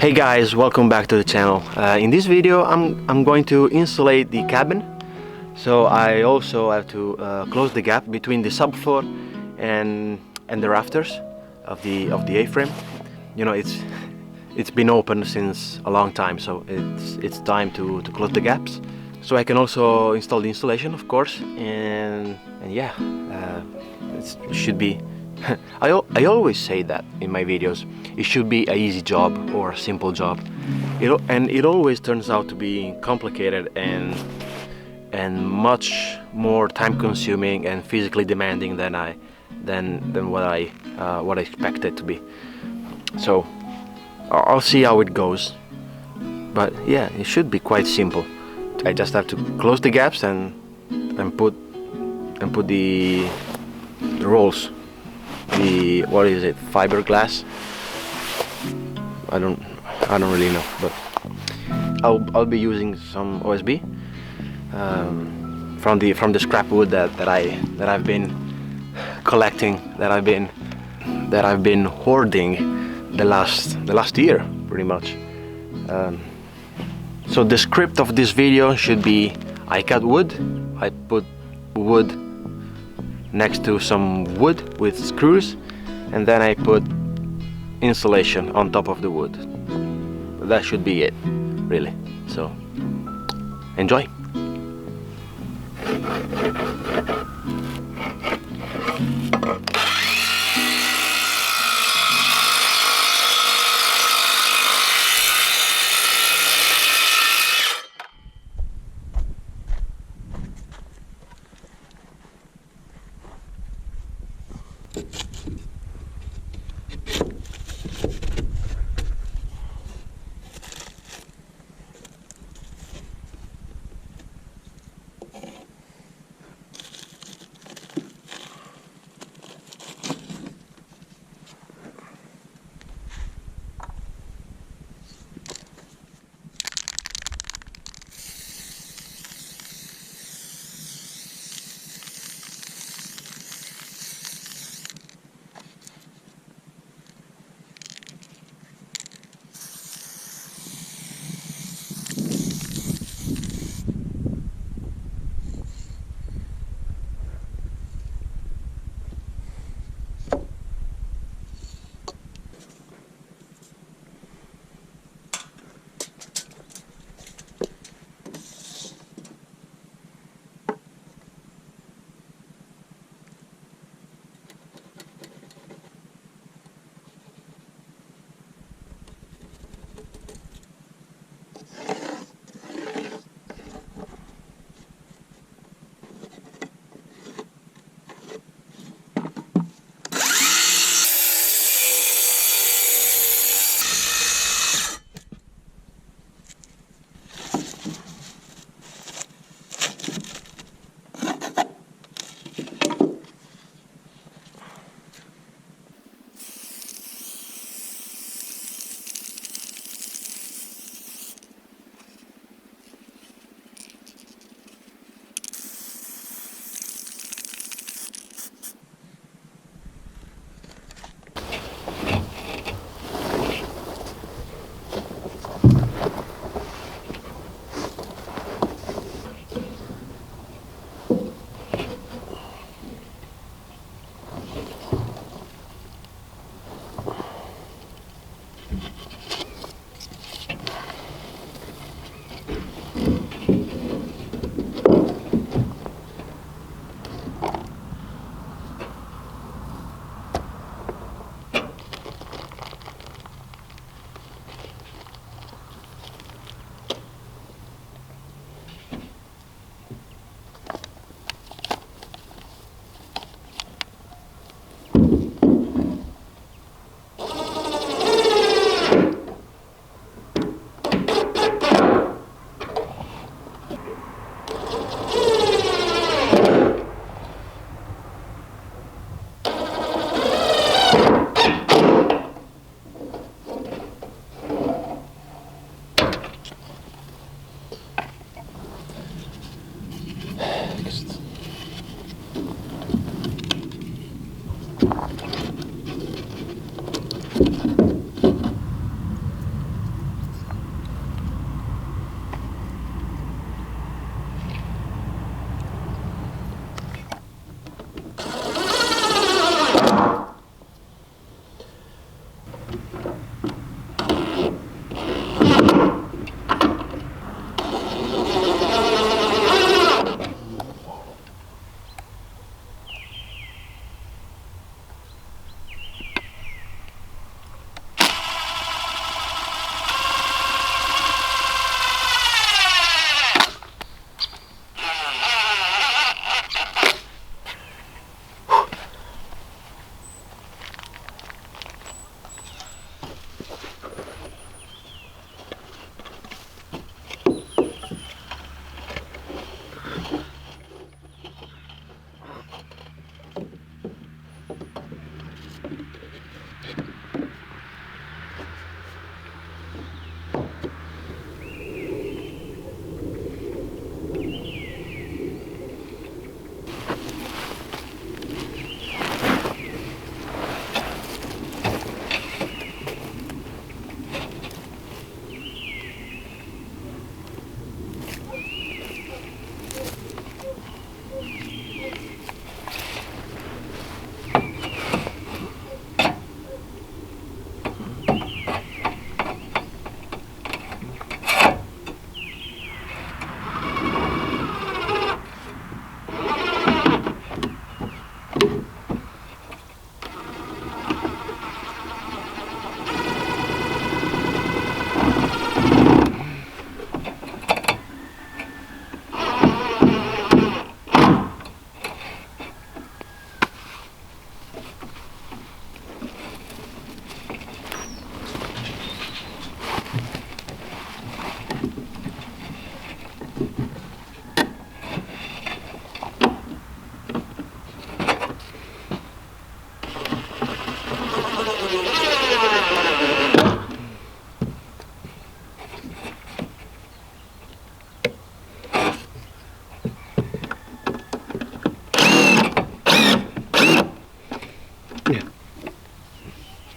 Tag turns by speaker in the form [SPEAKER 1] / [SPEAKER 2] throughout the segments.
[SPEAKER 1] Hey guys, welcome back to the channel. In this video I'm going to insulate the cabin. So I also have to close the gap between the subfloor and the rafters of the A-frame. You know, it's been open since a long time, so it's time to close the gaps. So I can also install the insulation, of course, and yeah, it should be. I always say that in my videos. It should be an easy job or a simple job. It always turns out to be complicated and much more time-consuming and physically demanding than what I expect it to be. So I'll see how it goes. But yeah, it should be quite simple. I just have to close the gaps and put the rolls. What is it? Fiberglass? I don't really know, but I'll be using some OSB from the scrap wood that I've been collecting, that I've been hoarding the last year, pretty much. So the script of this video should be: I cut wood, I put wood next to some wood with screws, and then I put insulation on top of the wood. That should be it, really. So enjoy.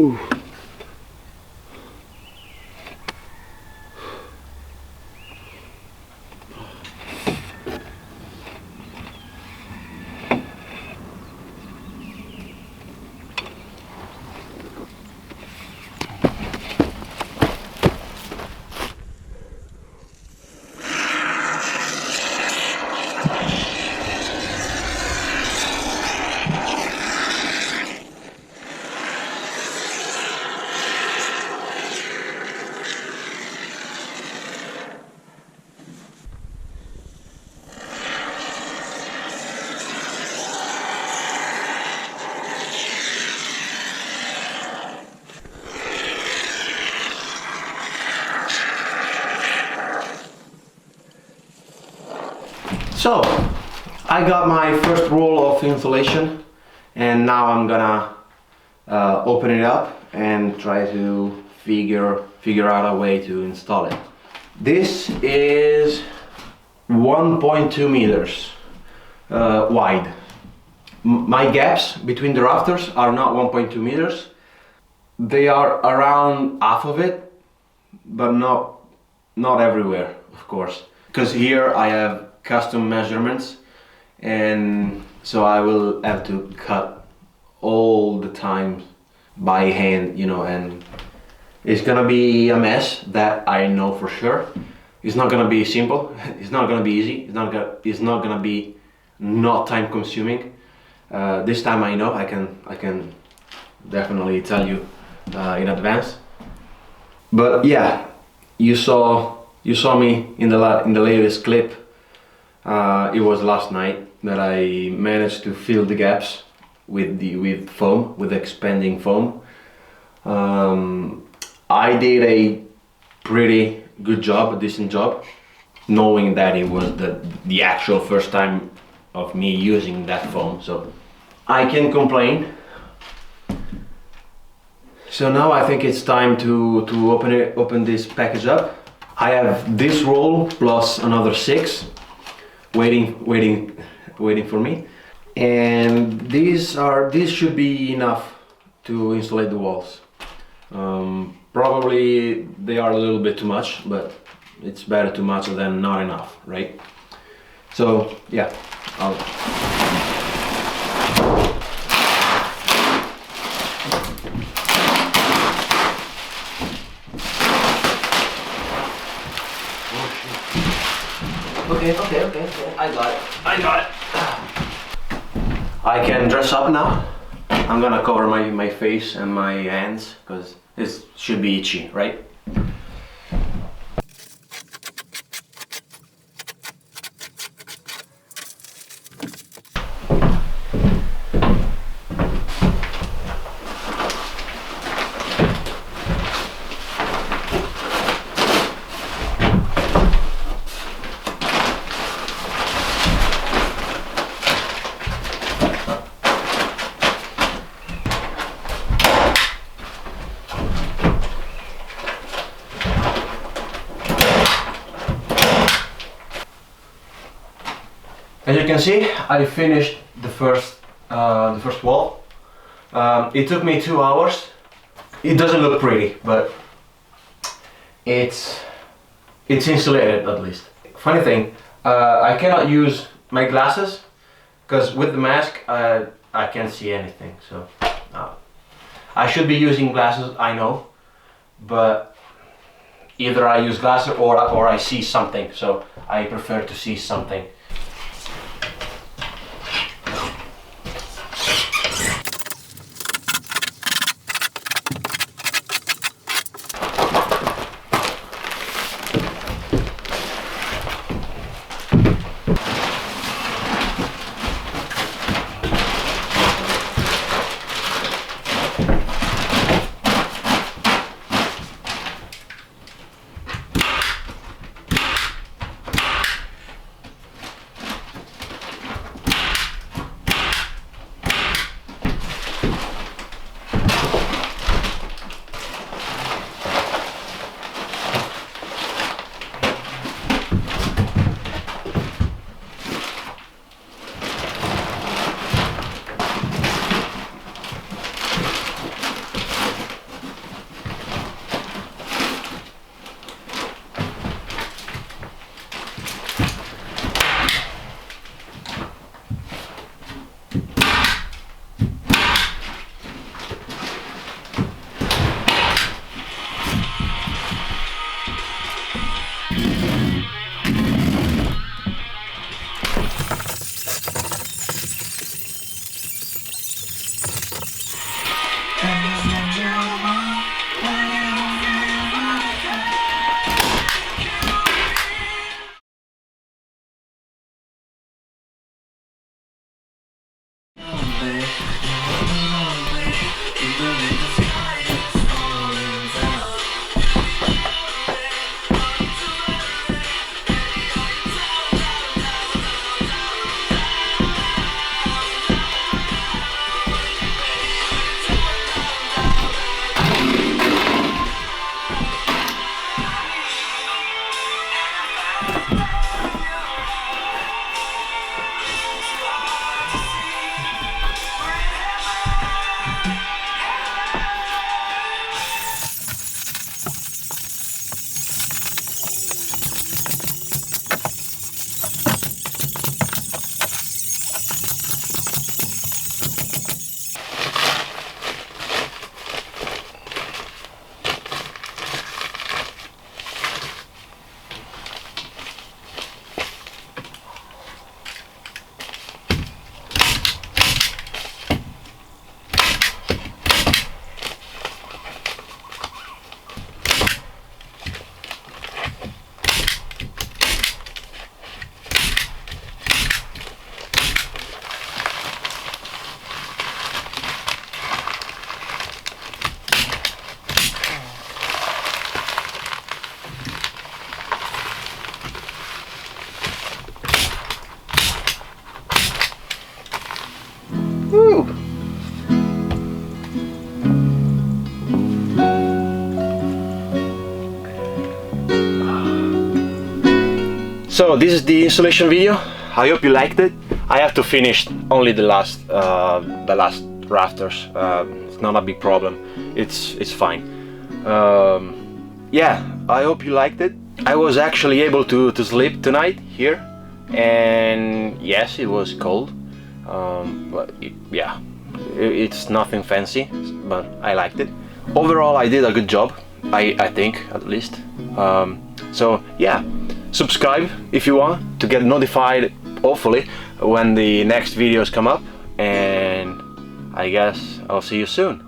[SPEAKER 1] Ooh. So, I got my first roll of insulation, and now I'm gonna open it up and try to figure out a way to install it. This is 1.2 meters wide. My gaps between the rafters are not 1.2 meters. They are around half of it, but not everywhere, of course. Because here I have custom measurements, and so I will have to cut all the time by hand, you know, and it's gonna be a mess, that I know for sure. It's not gonna be simple, it's not gonna be easy, it's not gonna be not time consuming. This time I know I can definitely tell you in advance. But yeah, you saw me in the latest clip. It was last night that I managed to fill the gaps with foam, with expanding foam. I did a pretty good job, a decent job, knowing that it was the actual first time of me using that foam, so I can't complain. So now I think it's time to open this package up. I have this roll plus another 6 waiting for me, and these should be enough to insulate the walls. Probably they are a little bit too much, but it's better too much than not enough, right? So yeah, Okay, I got it. I can dress up now. I'm gonna cover my face and my hands, because this should be itchy, right? As you can see, I finished the first wall. It took me 2 hours. It doesn't look pretty, but it's insulated at least. Funny thing, I cannot use my glasses because with the mask I can't see anything. So I should be using glasses, I know, but either I use glasses or I see something. So I prefer to see something. So this is the installation video. I hope you liked it. I have to finish only the last rafters. It's not a big problem. It's fine. Yeah, I hope you liked it. I was actually able to sleep tonight here, and yes, it was cold, but yeah, it's nothing fancy, but I liked it. Overall, I did a good job, I think, at least. So yeah, subscribe if you want to get notified, hopefully, when the next videos come up, and I guess I'll see you soon.